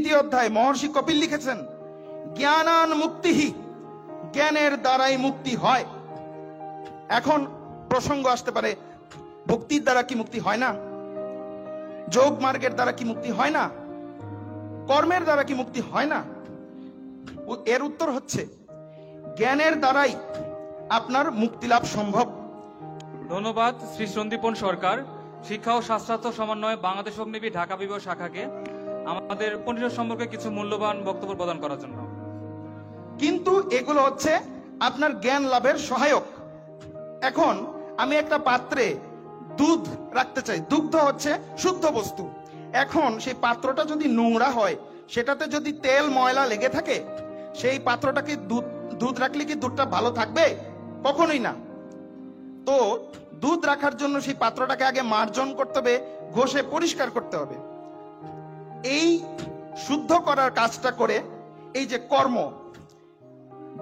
তৃতীয় অধ্যায় মহর্ষি কপিল লিখেছেন, জ্ঞানান মুক্তিহি, জ্ঞানের দ্বারাই মুক্তি হয়। এখন প্রসঙ্গ আসতে পারে, ভক্তির দ্বারা কি মুক্তি হয় না? যোগ মার্গের দ্বারা কি মুক্তি হয় না? কর্মের দ্বারা কি মুক্তি হয় না? এর উত্তর হচ্ছে, জ্ঞানের দ্বারাই আপনার মুক্তি লাভ সম্ভব। ধন্যবাদ শ্রী সন্দীপন সরকার, শিক্ষা ও শাস্ত্রার্থ সমন্বয় বাংলাদেশ অগ্নিবী ঢাকা বিভাগ শাখাকে আমাদের পরিবেশ সম্পর্কে কিছু মূল্যবান বক্তব্য প্রদান করার জন্য। কিন্তু এগুলো হচ্ছে আপনার জ্ঞান লাভের সহায়ক। এখন আমি একটা পাত্রে দুধ রাখতে চাই, দুগ্ধ হচ্ছে শুদ্ধ বস্তু। এখন সেই পাত্রটা যদি নোংরা হয়, সেটাতে যদি তেল ময়লা লেগে থাকে, সেই পাত্রটাকে দুধ রাখলে কি দুধটা ভালো থাকবে? কখনোই না। তো দুধ রাখার জন্য সেই পাত্রটাকে আগে মার্জন করতে হবে, ঘষে পরিষ্কার করতে হবে। এই শুদ্ধ করার কাজটা করে এই যে কর্ম,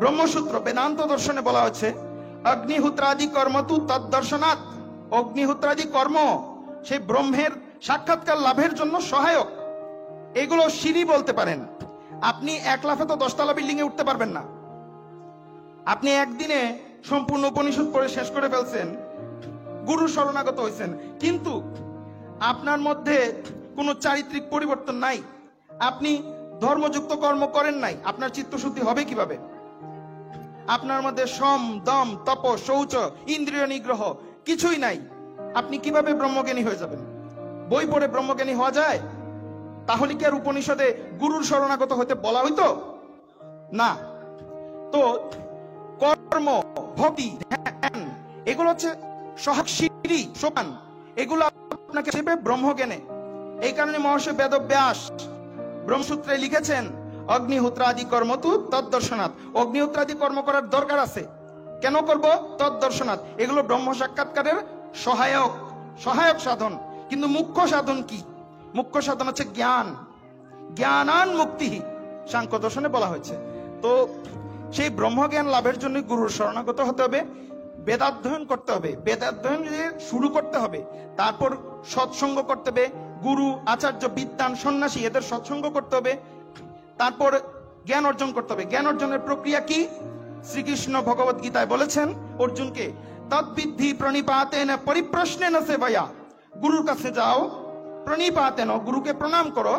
ব্রহ্মসূত্র বেদান্ত দর্শনে বলা হচ্ছে, অগ্নিহোত্রাদি কর্ম তু তদ্দর্শনাৎ। অগ্নিহোত্রাদি কর্ম সেই ব্রহ্মের সাক্ষাৎকার লাভের জন্য সহায়ক। এগুলো সিঁড়ি বলতে পারেন। আপনি এক লাফে তো 10তলা বিল্ডিং এ উঠতে পারবেন না। আপনি একদিনে সম্পূর্ণ উপনিষদ পড়ে শেষ করে ফেলছেন, গুরু শরণাগত হয়েছেন, কিন্তু আপনার মধ্যে কোনো চারিত্রিক পরিবর্তন নাই, আপনি ধর্মযুক্ত কর্ম করেন নাই, আপনার চিত্তশুদ্ধি হবে কিভাবে? আপনার মধ্যে সম দম তপ শৌচ ইন্দ্রিয় নিগ্রহ কিছুই নাই, আপনি কিভাবে ব্রহ্মজ্ঞানী হয়ে যাবেন? বই পড়ে ব্রহ্মজ্ঞানী হওয়া যায়? তাহলে কি আর উপনিষদে গুরুর শরণাগত হতে বলা হইতো না? তো কর্ম, ভক্তি, ধ্যান এগুলো হচ্ছে সহায়ক সিঁড়ি, সোপান। এগুলো আপনাকে দেবে ব্রহ্মজ্ঞানে। এই কারণে মহর্ষি বেদব্যাস ব্রহ্মসূত্রে লিখেছেন, অগ্নিহোত্রাদি কর্ম তু তদ্দর্শনাৎ। অগ্নিহোত্রাদি কর্ম করার দরকার আছে, কেন করব? তদ্দর্শনাৎ। এগুলো ব্রহ্ম সাক্ষাৎকারের সহায়ক সাধন। কিন্তু মুখ্য সাধন কি? মুখ্য সাধন হচ্ছে জ্ঞান। জ্ঞানান মুক্তি সাংখ্য দর্শনে বলা হয়েছে। তো সেই ব্রহ্মজ্ঞান লাভের জন্য গুরুর শরণাগত হতে হবে, বেদাধ্যয়ন করতে হবে, বেদাধ্যয়ন শুরু করতে হবে, তারপর সৎসঙ্গ করতে হবে, গুরু আচার্য বিদ্বান সন্ন্যাসী এদের সৎসঙ্গ করতে হবে, তারপর জ্ঞান অর্জন করতে হবে। জ্ঞান অর্জনের প্রক্রিয়া কি? শ্রীকৃষ্ণ ভগবত গীতায় বলেছেন অর্জুনকে, তদ্বিদ্ধি প্রণিপাতেন পরিপ্রশ্নেন সেবয়া। গুরুর কাছে যাও, প্রণিপাতেন গুরুকে প্রণাম করো,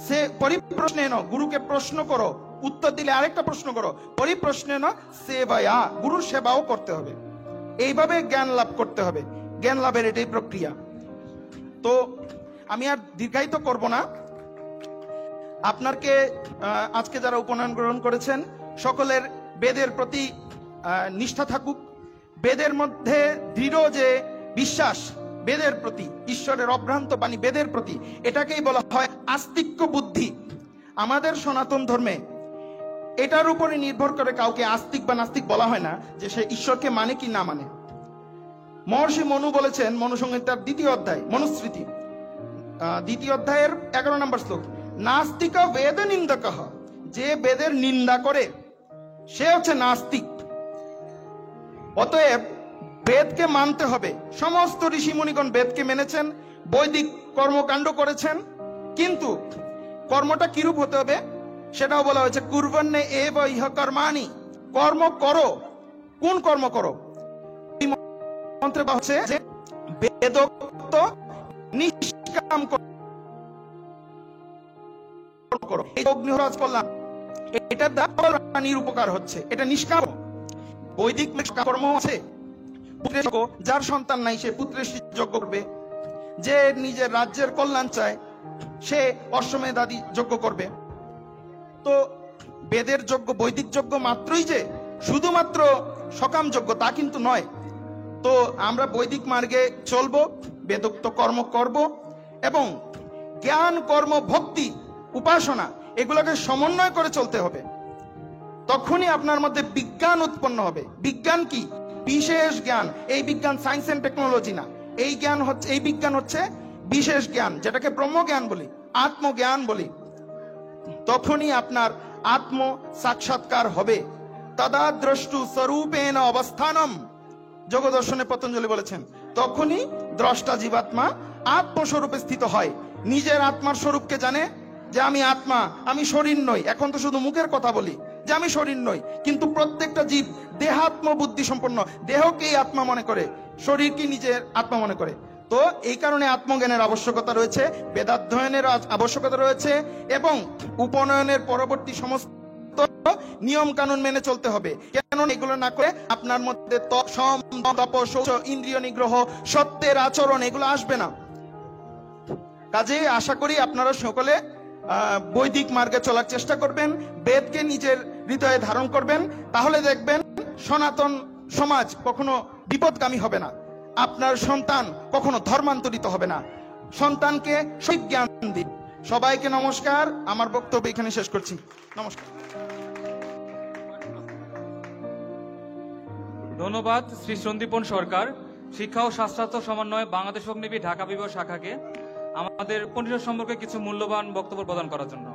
সে পরিপ্রশ্নেন গুরুকে প্রশ্ন করো, উত্তর দিলে আরেকটা প্রশ্ন করো, পরিপ্রশ্নেন সেবয়া গুরুর সেবাও করতে হবে। এইভাবে জ্ঞান লাভ করতে হবে। জ্ঞান লাভের এটাই প্রক্রিয়া। তো আমি আর দীর্ঘায়িত করব না। আপনাকে আজকে যারা উপনয়ন গ্রহণ করেছেন সকলের বেদের প্রতি নিষ্ঠা থাকুক। বেদের মধ্যে দৃঢ় যে বিশ্বাস, বেদের প্রতি ঈশ্বরের অভ্রান্ত বাণী, বেদের প্রতি, এটাকেই বলা হয় আস্তিক্য বুদ্ধি। আমাদের সনাতন ধর্মে এটার উপরে নির্ভর করে কাউকে আস্তিক বা নাস্তিক বলা হয় না, যে সে ঈশ্বরকে মানে কি না মানে। মহর্ষি মনু বলেছেন, মনুসংহিতার 2য় অধ্যায় মনুস্মৃতি 2য় অধ্যায়ের 11 নম্বর শ্লোক, নাস্তিক বেদ নিন্দক। যে বেদের নিন্দা করে সে হচ্ছে নাস্তিক। অতএব বেদকে মানতে হবে। সমস্ত ঋষি মুনিগণ বেদকে মেনেছেন, বৈদিক কর্মকাণ্ড করেছেন, কিন্তু কর্মটা কিরূপ হতে হবে সেটাও বলা হয়েছে, কুর্বন্নে এব ইহ কর্মাণি। কর্ম করো। কোন কর্ম করো? মন্ত্রে বলা হচ্ছে যে বেদোক্ত নিষ্কাম করো। এই অগ্নিহোত্র করলাম, এটা দ্বারা প্রাণীর উপকার হচ্ছে, এটা নিষ্কাম। বৈদিক কর্ম আছে, যার সন্তান নাই সে পুত্রের যজ্ঞ করবে, যে নিজের রাজ্যের কল্যাণ চায় সে অশ্বমেধ আদি যজ্ঞ করবে। তো বেদের যজ্ঞ, বৈদিক যজ্ঞ মাত্রই যে শুধুমাত্র সকাম যজ্ঞ তা কিন্তু নয়। তো আমরা বৈদিক মার্গে চলবো, বেদোক্ত কর্ম করব, এবং জ্ঞান কর্ম ভক্তি উপাসনা এগুলোকে সমন্বয় করে চলতে হবে। তখনই আপনার মধ্যে বিজ্ঞান উৎপন্ন হবে। বিজ্ঞান কি? বিশেষ জ্ঞান। এই বিজ্ঞান সায়েন্স এন্ড টেকনোলজি না। এই বিজ্ঞান হচ্ছে বিশেষ জ্ঞান, যেটাকে ব্রহ্মজ্ঞান বলি, আত্মজ্ঞান বলি। তখনই আপনার আত্ম সাক্ষাৎকার হবে। তদা দ্রষ্টু স্বরূপেণ অবস্থানম, যোগদর্শনে পতঞ্জলি বলেছেন, তখনই দ্রষ্টা জীবাত্মা আত্মস্বরূপে স্থিত হয়, নিজের আত্মার স্বরূপকে জানে, যে আমি আত্মা, আমি শরীর নই। এখন তো শুধু মুখের কথা বলি যে আমি শরীর নই, কিন্তু প্রত্যেকটা জীব দেহাত্ম বুদ্ধি সম্পন্ন, দেহকেই আত্মা মনে করে, শরীরকে নিজের আত্মা মনে করে। তো এই কারণে আত্মজ্ঞানের আবশ্যকতা রয়েছে, বেদাধ্যয়নের আবশ্যকতা রয়েছে, এবং উপনয়নের পরবর্তী সমস্ত নিয়ম কানুন মেনে চলতে হবে। কেন এগুলো না করে আপনার মধ্যে সম, তপ, শৌচ, ইন্দ্রিয় নিগ্রহ, সত্যের আচরণ এগুলো আসবে না। কাজে আশা করি আপনারা সকলে বৈদিক মার্গে চলার চেষ্টা করবেন, বেদকে নিজের হৃদয়ে ধারণ করবেন, তাহলে দেখবেন সনাতন সমাজ কখনো বিপদগামী হবে না, আপনার সন্তান কখনো ধর্মান্তরিত হবে না। সন্তানকে সঠিক জ্ঞান দিন। সবাইকে নমস্কার, আমার বক্তব্য এখানে শেষ করছি। নমস্কার। ধন্যবাদ শ্রী সন্দীপন সরকার, শিক্ষা ও শাস্ত্রার্থ সমন্বয় বাংলাদেশ অগ্নিবীর ঢাকা বিভাগ শাখাকে আমাদের পরিষদ সম্পর্কে কিছু মূল্যবান বক্তব্য প্রদান করার জন্য।